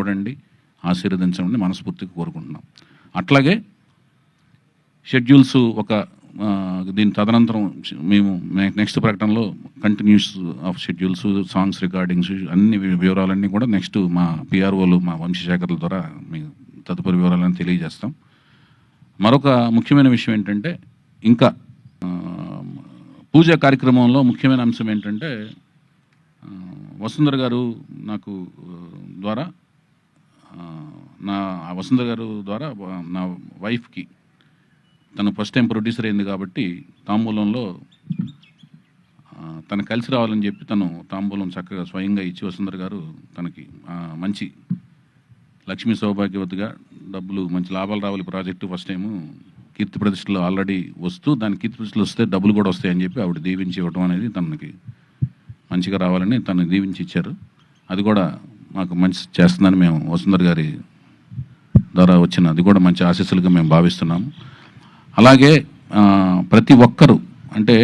చూడండి, ఆశీర్వదించండి మనస్ఫూర్తిగా కోరుకుంటున్నాం. అట్లాగే షెడ్యూల్స్ దీని తదనంతరం మేము నెక్స్ట్ ప్రకటనలో continuous of schedules, songs recordings అన్ని వివరాలన్నీ కూడా నెక్స్ట్ మా పిఆర్ఓలు, మా వంశశేఖర్ల ద్వారా మీకు తదుపరి వివరాలను తెలియజేస్తాం. మరొక ముఖ్యమైన విషయం ఏంటంటే, ఇంకా పూజా కార్యక్రమంలో ముఖ్యమైన అంశం ఏంటంటే, వసుంధర గారు నాకు ద్వారా వసుంధర గారు ద్వారా నా వైఫ్కి, తను ఫస్ట్ టైం ప్రొడ్యూసర్ అయింది కాబట్టి తాంబూలంలో తను కలిసి రావాలని చెప్పి తను తాంబూలం చక్కగా స్వయంగా ఇచ్చి, వసుంధర గారు తనకి మంచి లక్ష్మీ సౌభాగ్యవతిగా డబ్బులు, మంచి లాభాలు రావాలి ప్రాజెక్టు ఫస్ట్ టైము కీర్తి ప్రతిష్టలు ఆల్రెడీ వస్తూ దాని కీర్తి ప్రతిష్టలు వస్తే డబ్బులు కూడా వస్తాయని చెప్పి ఆవిడ దీవించి ఇవ్వడం అనేది తనకి మంచిగా రావాలని తను దీవించి ఇచ్చారు. అది కూడా మాకు మంచి చేస్తుందని మేము వసుంధర గారి ద్వారా వచ్చిన అది కూడా మంచి ఆశీస్సులుగా మేము భావిస్తున్నాము. అలాగే ప్రతి ఒక్కరూ అంటే